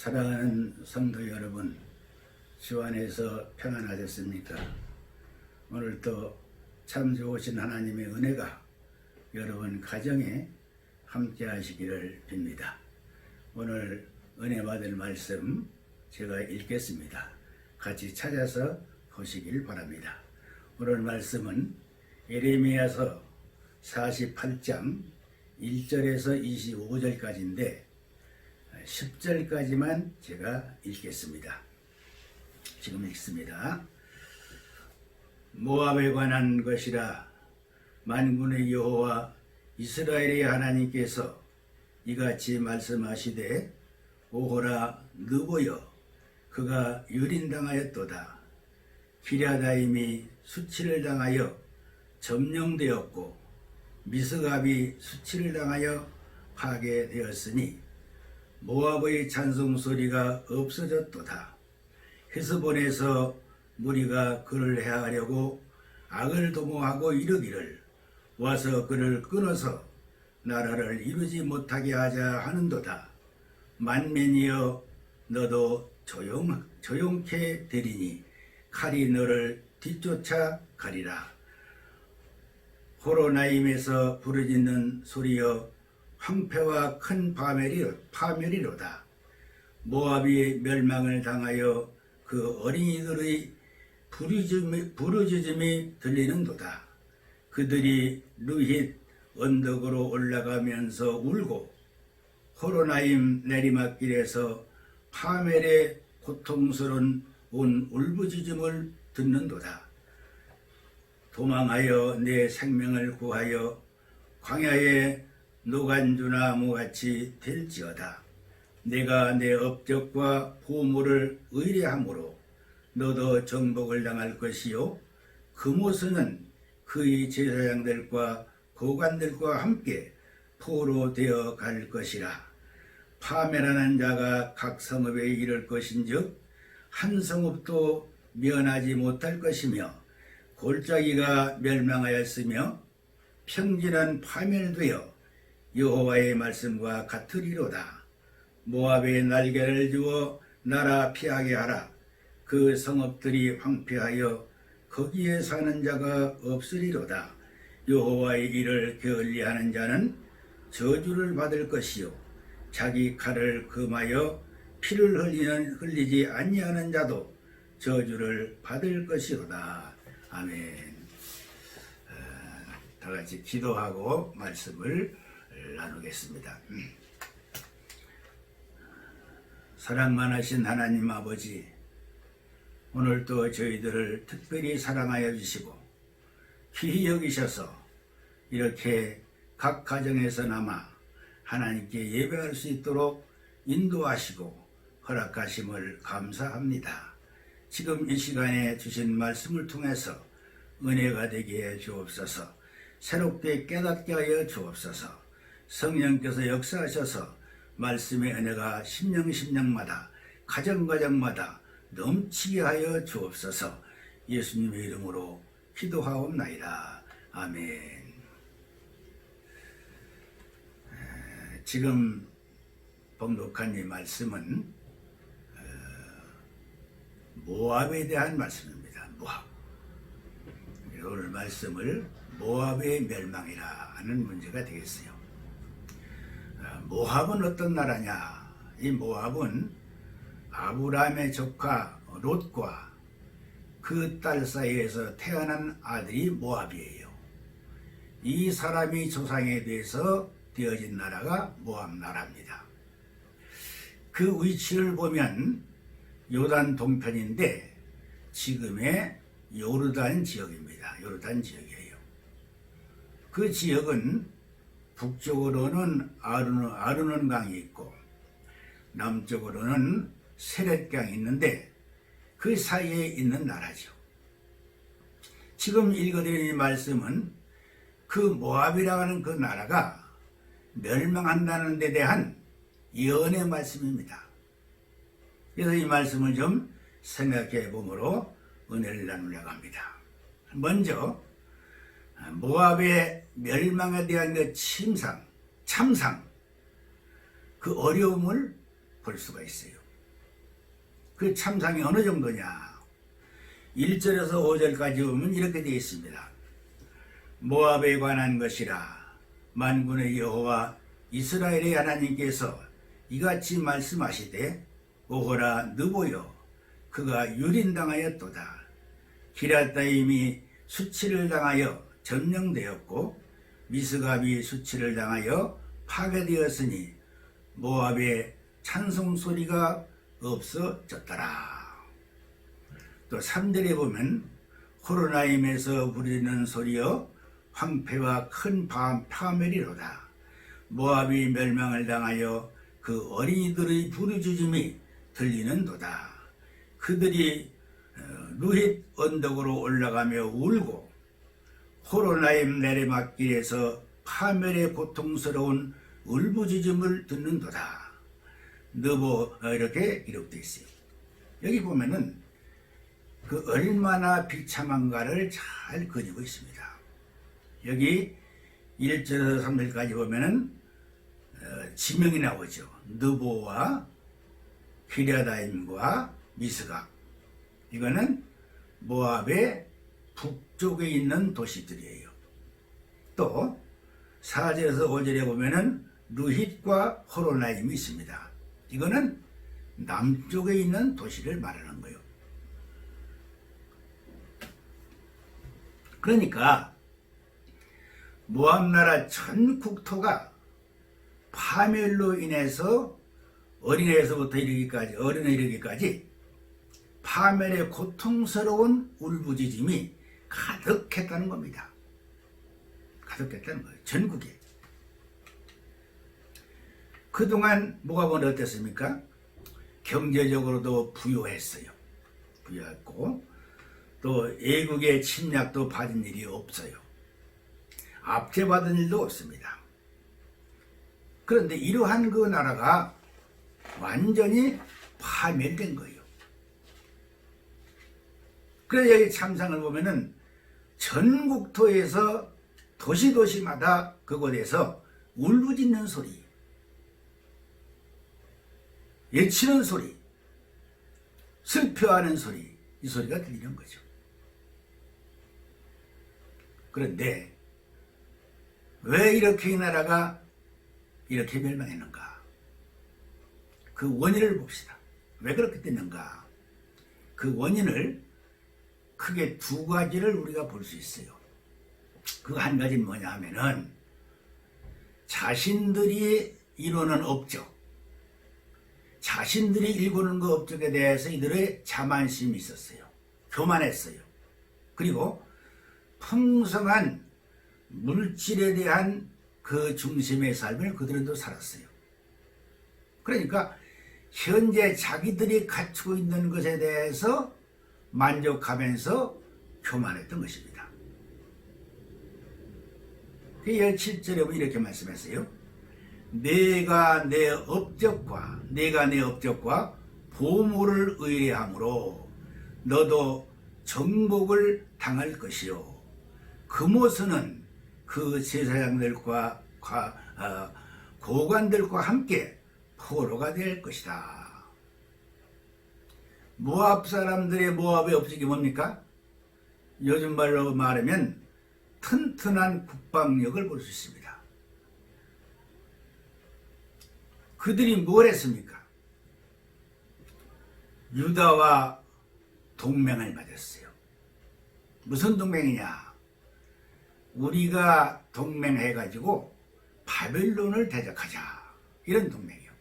사랑하는 성도 여러분, 주 안에서 평안하셨습니까? 오늘도 참 좋으신 하나님의 은혜가 여러분 가정에 함께 하시기를 빕니다. 오늘 은혜 받을 말씀 제가 읽겠습니다. 같이 찾아서 보시길 바랍니다. 오늘 말씀은 예레미야서 48장 1절에서 25절까지인데 10절까지만 제가 읽겠습니다. 지금 읽습니다. 모압에 관한 것이라. 만군의 여호와 이스라엘의 하나님께서 이같이 말씀하시되, 오호라 느보여 그가 유린당하였도다. 기랴다임이 수치를 당하여 점령되었고 미스갑이 수치를 당하여 파괴되었으니 모압의 찬송소리가 없어졌도다. 헤스본에서 무리가 그를 해하려고 악을 도모하고 이르기를, 와서 그를 끊어서 나라를 이루지 못하게 하자 하는도다. 만민이여 너도 조용케 되리니 칼이 너를 뒤쫓아 가리라. 호로나임에서 부르짖는 소리여 황폐와 큰 파멸이로다. 모압이 멸망을 당하여 그 어린이들의 부르짖음이 들리는도다. 그들이 루힛 언덕으로 올라가면서 울고 호로나임 내리막길에서 파멸의 고통스러운 울부짖음을 듣는도다. 도망하여 내 생명을 구하여 광야에 노간주나무같이 될지어다. 내가 내 업적과 보물을 의뢰함으로 너도 정복을 당할 것이요, 그모스는 그의 제사장들과 고관들과 함께 포로 되어 갈 것이라. 파멸하는 자가 각 성읍에 이를 것인즉 한 성읍도 면하지 못할 것이며, 골짜기가 멸망하였으며 평진한 파멸되어 여호와의 말씀과 같으리로다. 모압의 날개를 주어 나라 피하게 하라. 그 성읍들이 황폐하여 거기에 사는 자가 없으리로다. 여호와의 일을 게을리하는 자는 저주를 받을 것이요, 자기 칼을 금하여 피를 흘리지 아니하는 자도 저주를 받을 것이로다. 아멘. 다 같이 기도하고 말씀을 나누겠습니다. 사랑만 하신 하나님 아버지, 오늘도 저희들을 특별히 사랑하여 주시고 귀히 여기셔서 이렇게 각 가정에서나마 하나님께 예배할 수 있도록 인도하시고 허락하심을 감사합니다. 지금 이 시간에 주신 말씀을 통해서 은혜가 되게 해 주옵소서. 새롭게 깨닫게 하여 주옵소서. 성령께서 역사하셔서 말씀의 은혜가 심령마다 가정마다 넘치게 하여 주옵소서. 예수님의 이름으로 기도하옵나이다. 아멘. 지금 봉독한 이 말씀은 모압에 대한 말씀입니다. 모압. 오늘 말씀을 모압의 멸망이라 하는 문제가 되겠어요. 모압은 어떤 나라냐? 이 모압은 아브라함의 조카 롯과 그 딸 사이에서 태어난 아들이 모압이에요. 이 사람이 조상에 대해서 되어진 나라가 모압 나라입니다. 그 위치를 보면 요단 동편인데 지금의 요르단 지역입니다. 요르단 지역이에요. 그 지역은 북쪽으로는 아르논 강이 있고 남쪽으로는 세렛강이 있는데 그 사이에 있는 나라죠. 지금 읽어드린 이 말씀은 그 모압이라고 하는 그 나라가 멸망한다는 데 대한 예언의 말씀입니다. 그래서 이 말씀을 좀 생각해 보므로 은혜를 나누려고 합니다. 먼저 모압의 멸망에 대한 그 참상, 그 어려움을 볼 수가 있어요. 그 참상이 어느 정도냐? 1절에서 5절까지 보면 이렇게 되어 있습니다. 모압에 관한 것이라 만군의 여호와 이스라엘의 하나님께서 이같이 말씀하시되 오호라 느보여 그가 유린당하였도다. 기럇다임이 수치를 당하여 점령되었고 미스갑이 수치를 당하여 파괴되었으니 모압의 찬송소리가 없어졌더라. 또 3절에 보면 호로나임에서 부르는 소리여 황폐와 큰 파멸이로다. 모압이 멸망을 당하여 그 어린이들의 부르짖음이 들리는도다. 그들이 루힛 언덕으로 올라가며 울고 호로나임 내리막길에서 파멸의 고통스러운 울부짖음을 듣는도다. 느보 이렇게 기록되어 있어요. 여기 보면은 그 얼마나 비참한가를 잘 그리고 있습니다. 여기 1절에서 3절까지 보면은 지명이 나오죠. 느보와 기럇다임과 미스갑. 이거는 모압의 북쪽에 있는 도시들이에요. 또 4절에서 5절에 보면은 루힛과 호로나임이 있습니다. 이거는 남쪽에 있는 도시를 말하는 거예요. 그러니까 모압 나라 전 국토가 파멸로 인해서 어린애에서부터 이르기까지 파멸의 고통스러운 울부짖음이 가득했다는 겁니다. 가득했다는 거예요. 전국에. 그동안 모압은 어땠습니까? 경제적으로도 부유했어요. 부유했고 또 애국의 침략도 받은 일이 없어요. 압제받은 일도 없습니다. 그런데 이러한 그 나라가 완전히 파멸된 거예요. 그래서 여기 참상을 보면은 전국토에서 도시마다 그곳에서 울부짖는 소리, 외치는 소리, 슬퍼하는 소리, 이 소리가 들리는 거죠. 그런데 왜 이렇게 이 나라가 이렇게 멸망했는가? 그 원인을 봅시다. 왜 그렇게 됐는가? 그 원인을 크게 두 가지를 우리가 볼 수 있어요. 그 한 가지는 뭐냐 하면은 자신들이 이루는 업적, 자신들이 일구는 그 업적에 대해서 이들의 자만심이 있었어요. 교만했어요. 그리고 풍성한 물질에 대한 그 중심의 삶을 그들은 또 살았어요. 그러니까 현재 자기들이 갖추고 있는 것에 대해서 만족하면서 교만했던 것입니다. 그 7절에 보면 이렇게 말씀했어요. 내가 내 업적과 보물을 의뢰함으로 너도 정복을 당할 것이요 금오스는 그 제사장들과 고관들과 함께 포로가 될 것이다. 모압 사람들의 모압의 업적이 뭡니까? 요즘 말로 말하면 튼튼한 국방력을 볼 수 있습니다. 그들이 뭘 했습니까? 유다와 동맹을 맺었어요. 무슨 동맹이냐? 우리가 동맹해가지고 바벨론을 대적하자, 이런 동맹이요.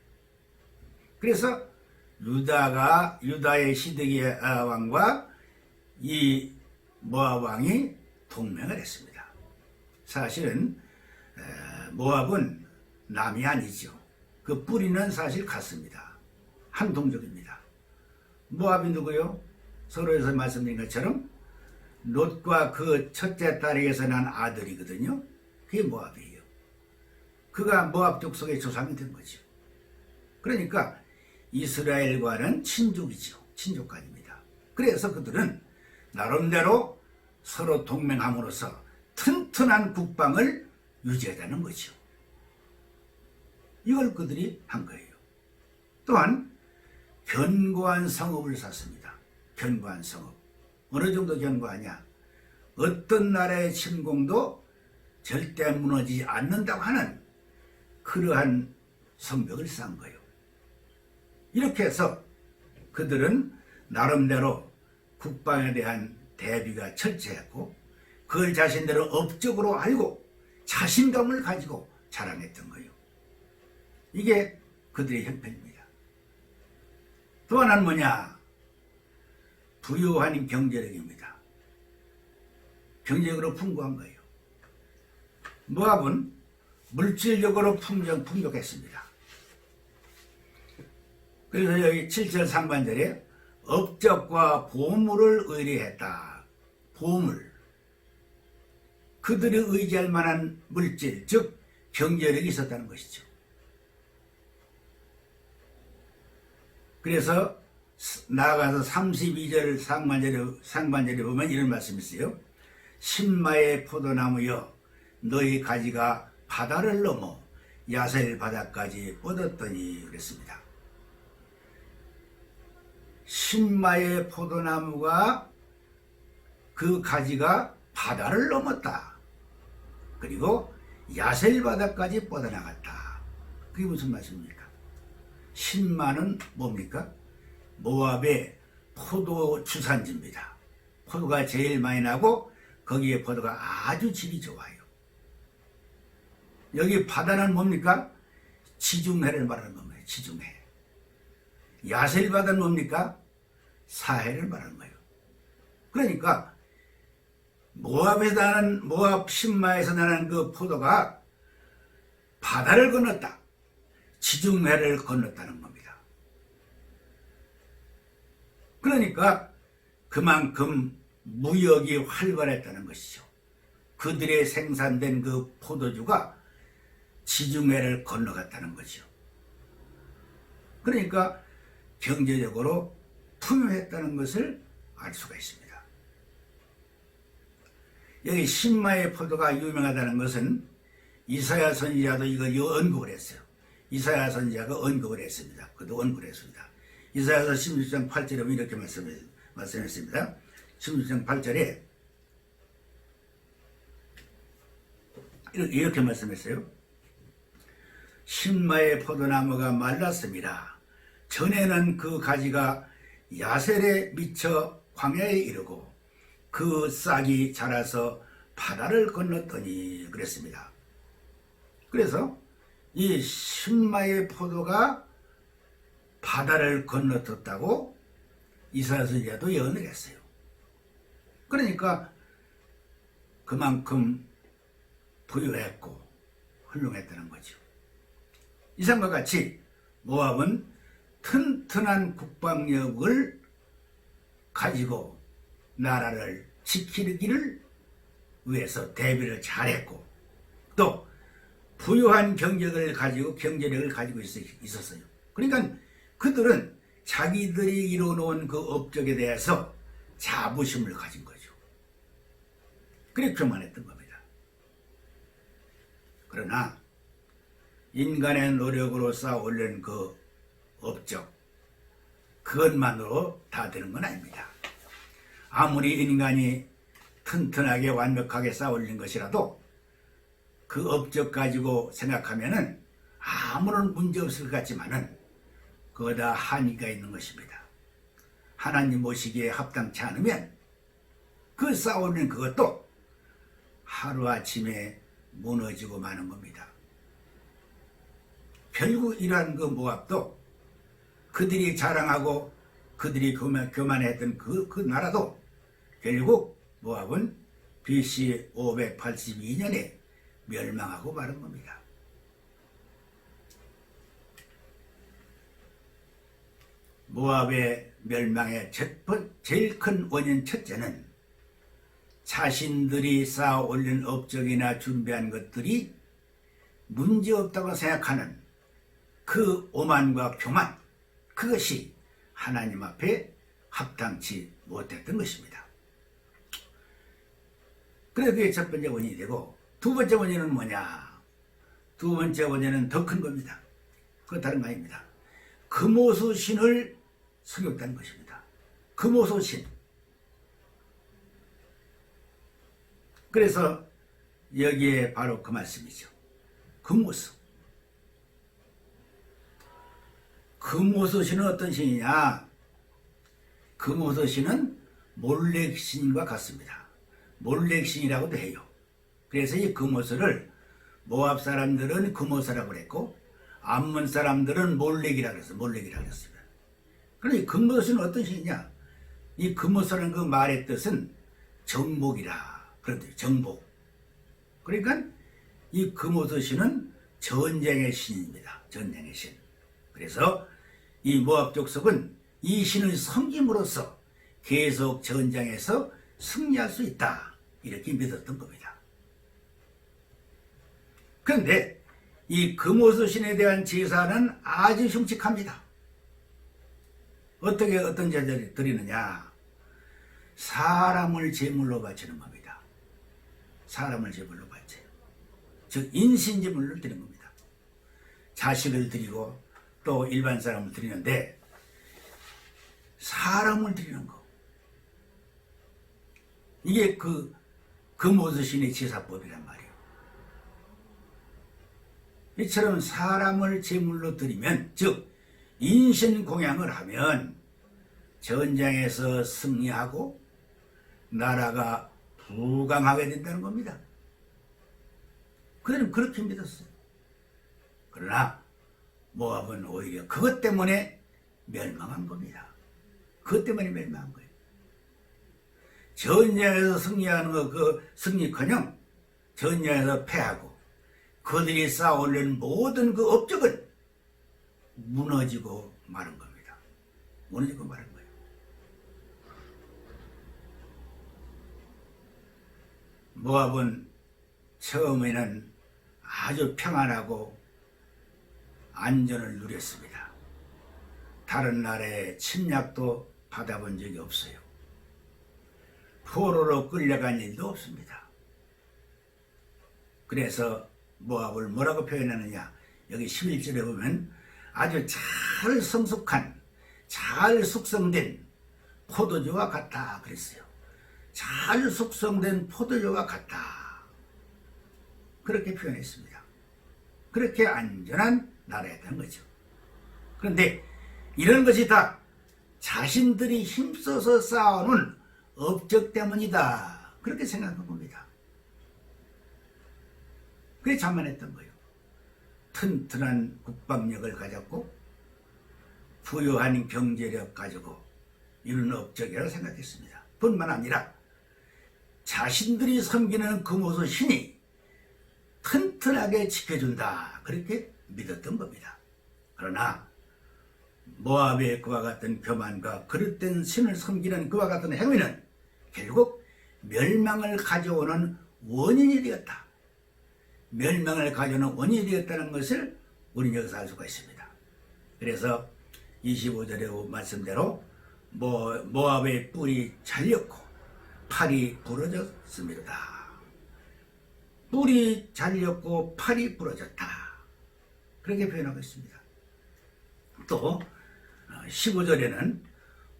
그래서 유다의 시드기야 왕과 이 모압 왕이 동맹을 했습니다. 사실은 모압은 남이 아니죠. 그 뿌리는 사실 같습니다. 한 동족입니다. 모압이 누구요? 서로에서 말씀드린 것처럼 롯과 그 첫째 딸에게서 난 아들이거든요. 그게 모압이에요. 그가 모압 족속의 조상이 된 거죠. 그러니까 이스라엘과는 친족이죠. 친족간입니다. 그래서 그들은 나름대로 서로 동맹함으로써 튼튼한 국방을 유지하자는 거죠. 이걸 그들이 한 거예요. 또한 견고한 성읍을 샀습니다. 견고한 성읍. 어느 정도 견고하냐? 어떤 나라의 침공도 절대 무너지지 않는다고 하는 그러한 성벽을 쌓은 거예요. 이렇게 해서 그들은 나름대로 국방에 대한 대비가 철저했고 그걸 자신들은 업적으로 알고 자신감을 가지고 자랑했던 거예요. 이게 그들의 형편입니다. 또 하나는 뭐냐? 부유한 경제력입니다. 경제적으로 풍부한 거예요. 모압은 물질적으로 풍족했습니다. 그래서 여기 7절 상반절에 업적과 보물을 의뢰했다. 보물. 그들이 의지할 만한 물질, 즉 경제력이 있었다는 것이죠. 그래서 나아가서 32절 상반절에 보면 이런 말씀이 있어요. 신마의 포도나무여 너희 가지가 바다를 넘어 야셀 바다까지 뻗었더니 그랬습니다. 신마의 포도나무가 그 가지가 바다를 넘었다. 그리고 야셀 바다까지 뻗어나갔다. 그게 무슨 말씀입니까? 신마는 뭡니까? 모압의 포도 주산지입니다. 포도가 제일 많이 나고 거기에 포도가 아주 질이 좋아요. 여기 바다는 뭡니까? 지중해를 말하는 겁니다. 지중해. 야셀 바다는 뭡니까? 사해를 말하는 거예요. 그러니까 모압 신마에서 나는 그 포도가 바다를 건넜다. 지중해를 건넜다는 겁니다. 그러니까 그만큼 무역이 활발했다는 것이죠. 그들의 생산된 그 포도주가 지중해를 건너갔다는 거죠. 그러니까 경제적으로 풍요했다는 것을 알 수가 있습니다. 여기 신마의 포도가 유명하다는 것은 이사야 선지자도 이거 언급을 했어요. 이사야 선지자가 언급을 했습니다. 그도 언급을 했습니다. 이사야서 16장 8절에 보면 이렇게 말씀했습니다. 16장 8절에 이렇게 말씀했어요. 신마의 포도나무가 말랐습니다. 전에는 그 가지가 야셀에 미쳐 광야에 이르고 그 싹이 자라서 바다를 건넜더니 그랬습니다. 그래서 이 신마의 포도가 바다를 건너떴다고 이사야 선지자도 예언을 했어요. 그러니까 그만큼 부유했고 훌륭했다는 거죠. 이상과 같이 모압은 튼튼한 국방력을 가지고 나라를 지키기를 위해서 대비를 잘했고 또 부유한 경제력을 가지고 있었어요. 그러니까 그들은 자기들이 이뤄놓은 그 업적에 대해서 자부심을 가진 거죠. 그래 교만했던 겁니다. 그러나 인간의 노력으로 쌓아 올린 그 업적, 그것만으로 다 되는 건 아닙니다. 아무리 인간이 튼튼하게 완벽하게 쌓아 올린 것이라도 그 업적 가지고 생각하면은 아무런 문제 없을 것 같지만은 그거다 한계가 있는 것입니다. 하나님 모시기에 합당치 않으면 그 쌓아올린 그것도 하루아침에 무너지고 마는 겁니다. 결국 이러한 그 모압도 그들이 자랑하고 그들이 교만했던 그 나라도 결국 모압은 BC 582년에 멸망하고 마는 겁니다. 모압의 멸망의 제일 큰 원인 첫째는 자신들이 쌓아 올린 업적이나 준비한 것들이 문제없다고 생각하는 그 오만과 교만, 그것이 하나님 앞에 합당치 못했던 것입니다. 그래서 그게 첫 번째 원인이 되고 두 번째 원인은 뭐냐? 두 번째 원인은 더 큰 겁니다. 그거 다른 거 아닙니다. 금오수 신을 섬겼다는 것입니다. 금오소신. 그래서 여기에 바로 그 말씀이죠. 금오소. 금오소신은 어떤 신이냐? 금오소신은 몰렉신과 같습니다. 몰렉신이라고도 해요. 그래서 이 금오소를 모압 사람들은 금오소라고 그랬고 암몬 사람들은 몰렉이라고 했어요. 몰렉이라고 했습니다. 그런데 이 금오소신은 어떤 신이냐? 이 금오소라는 그 말의 뜻은 정복이라 그런데 정복. 그러니까 이 금오소신은 전쟁의 신입니다. 전쟁의 신. 그래서 이 모압 족속은 이 신을 섬김으로써 계속 전장에서 승리할 수 있다. 이렇게 믿었던 겁니다. 그런데 이 금오소 신에 대한 제사는 아주 흉측합니다. 어떤 제사를 드리느냐? 사람을 제물로 바치는 겁니다. 사람을 제물로 바쳐요. 즉 인신제물로 드리는 겁니다. 자식을 드리고 또 일반 사람을 드리는데 사람을 드리는 거. 이게 그 금오소 신의 제사법이란 말이에요. 이처럼 사람을 제물로 드리면, 즉 인신공양을 하면 전장에서 승리하고 나라가 부강하게 된다는 겁니다. 그들은 그렇게 믿었어요. 그러나 모압은 오히려 그것 때문에 멸망한 겁니다. 그것 때문에 멸망한 거예요. 전쟁에서 승리하는 거, 그 승리커녕 전쟁에서 패하고 그들이 쌓아올린 모든 그 업적은 무너지고 마른 겁니다. 무너지고 마른 거예요. 모압은 처음에는 아주 평안하고 안전을 누렸습니다. 다른 나라의 침략도 받아본 적이 없어요. 포로로 끌려간 일도 없습니다. 그래서 모압을 뭐라고 표현하느냐? 여기 11절에 보면 아주 잘 성숙한, 잘 숙성된 포도주와 같다 그랬어요. 잘 숙성된 포도주와 같다. 그렇게 표현했습니다. 그렇게 안전한 나라였다는 거죠. 그런데 이런 것이 다 자신들이 힘써서 쌓아놓은 업적 때문이다. 그렇게 생각한 겁니다. 그게 자만했던 거예요. 튼튼한 국방력을 가졌고 부유한 경제력 가지고 이런 업적이라고 생각했습니다. 뿐만 아니라 자신들이 섬기는 금오소 신이 튼튼하게 지켜준다. 그렇게 믿었던 겁니다. 그러나 모압의 그와 같은 교만과 그릇된 신을 섬기는 그와 같은 행위는 결국 멸망을 가져오는 원인이 되었다. 멸망을 가져오는 원인이 되었다는 것을 우리는 여기서 알 수가 있습니다. 그래서 25절의 말씀대로 모압의 뿔이 잘렸고 팔이 부러졌습니다. 뿔이 잘렸고 팔이 부러졌다. 그렇게 표현하고 있습니다. 또 15절에는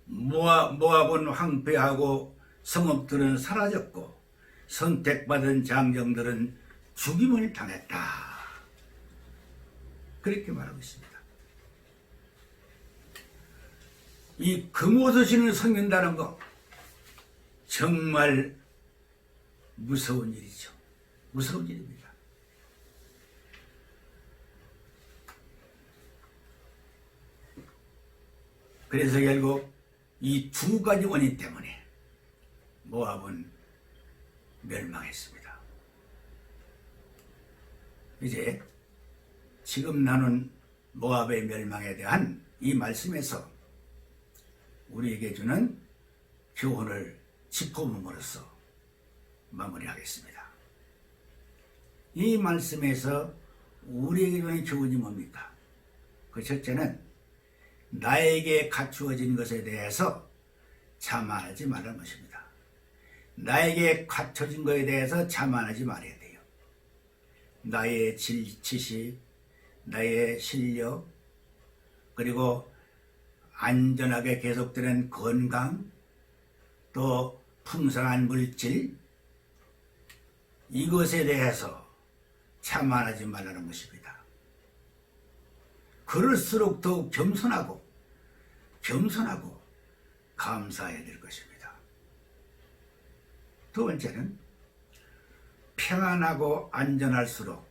모압은 황폐하고 성읍들은 사라졌고 선택받은 장정들은 죽임을 당했다. 그렇게 말하고 있습니다. 이 금오소 신을 섬긴다는 거 정말 무서운 일이죠. 무서운 일입니다. 그래서 결국 이 두 가지 원인 때문에 모압은 멸망했습니다. 이제 지금 나눈 모압의 멸망에 대한 이 말씀에서 우리에게 주는 교훈을 짚어봄으로써 마무리하겠습니다. 이 말씀에서 우리에게 주는 교훈이 뭡니까? 그 첫째는 나에게 갖추어진 것에 대해서 자만하지 말라는 것입니다. 나에게 갖춰진 것에 대해서 자만하지 말아야 돼요. 나의 지식, 나의 실력, 그리고 안전하게 계속되는 건강, 또 풍성한 물질, 이것에 대해서 자만하지 말라는 것입니다. 그럴수록 더욱 겸손하고 감사해야 될 것입니다. 두 번째는 평안하고 안전할수록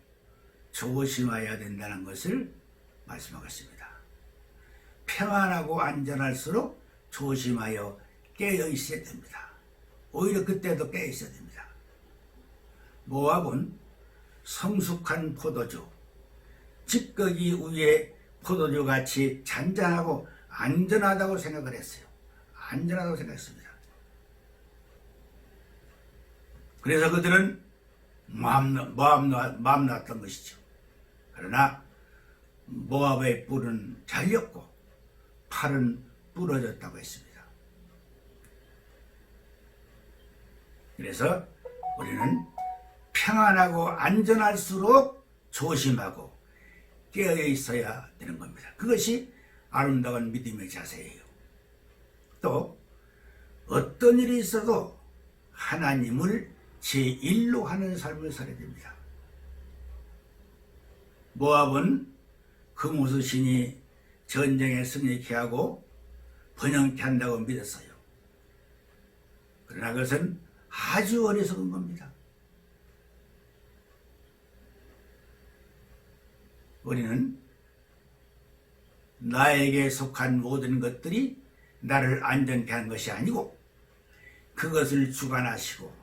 조심해야 된다는 것을 말씀하겠습니다. 평안하고 안전할수록 조심하여 깨어 있어야 됩니다. 오히려 그때도 깨어 있어야 됩니다. 모압은 성숙한 포도주, 찌꺼기 위에 포도주 같이 잔잔하고 안전하다고 생각을 했어요. 안전하다고 생각했습니다. 그래서 그들은 마음 놓았던 것이죠. 그러나 모압의 뿔은 잘렸고 팔은 부러졌다고 했습니다. 그래서 우리는 평안하고 안전할수록 조심하고 깨어 있어야 되는 겁니다. 그것이 아름다운 믿음의 자세예요. 또 어떤 일이 있어도 하나님을 제1로 하는 삶을 살아야 됩니다. 모압은 금우스 신이 전쟁에 승리케 하고 번영케 한다고 믿었어요. 그러나 그것은 아주 어리석은 겁니다. 우리는 나에게 속한 모든 것들이 나를 안전케 한 것이 아니고 그것을 주관하시고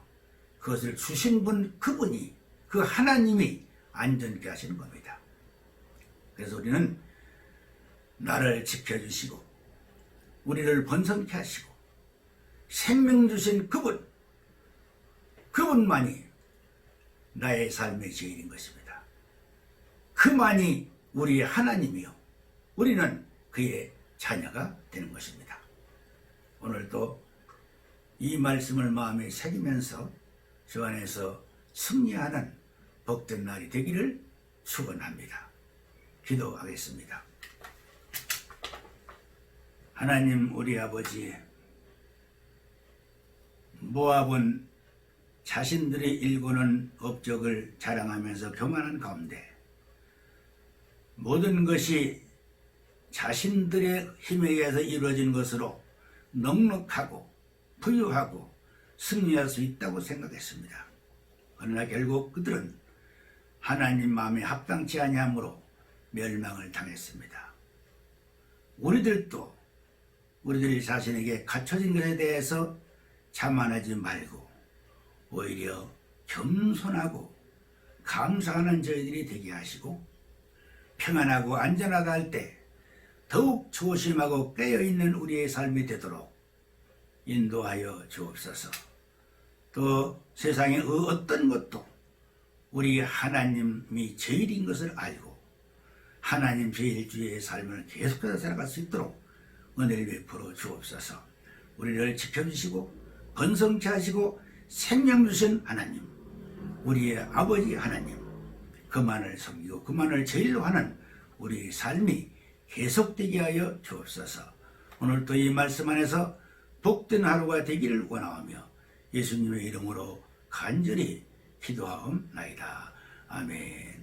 그것을 주신 분, 그분이, 그 하나님이 안전케 하시는 겁니다. 그래서 우리는 나를 지켜주시고 우리를 번성케 하시고 생명 주신 그분만이 나의 삶의 제일인 것입니다. 그만이 우리의 하나님이요, 우리는 그의 자녀가 되는 것입니다. 오늘도 이 말씀을 마음에 새기면서 주 안에서 승리하는 복된 날이 되기를 축원합니다. 기도하겠습니다. 하나님 우리 아버지, 모압은 자신들이 일구는 업적을 자랑하면서 교만한 가운데 모든 것이 자신들의 힘에 의해서 이루어진 것으로 넉넉하고 부유하고 승리할 수 있다고 생각했습니다. 그러나 결국 그들은 하나님 마음에 합당치 아니함으로 멸망을 당했습니다. 우리들도 우리들이 자신에게 갖춰진 것에 대해서 자만하지 말고 오히려 겸손하고 감사하는 저희들이 되게 하시고 평안하고 안전하다 할 때 더욱 조심하고 깨어있는 우리의 삶이 되도록 인도하여 주옵소서. 또 세상의 어떤 것도 우리 하나님이 제일인 것을 알고 하나님 제일주의의 삶을 계속해서 살아갈 수 있도록 은혜를 베풀어 주옵소서. 우리를 지켜주시고 번성케 하시고 생명 주신 하나님, 우리의 아버지 하나님, 그만을 섬기고 그만을 제일로 하는 우리의 삶이 계속되게 하여 주옵소서. 오늘도 이 말씀 안에서 복된 하루가 되기를 원하오며 예수님의 이름으로 간절히 기도하옵나이다. 아멘.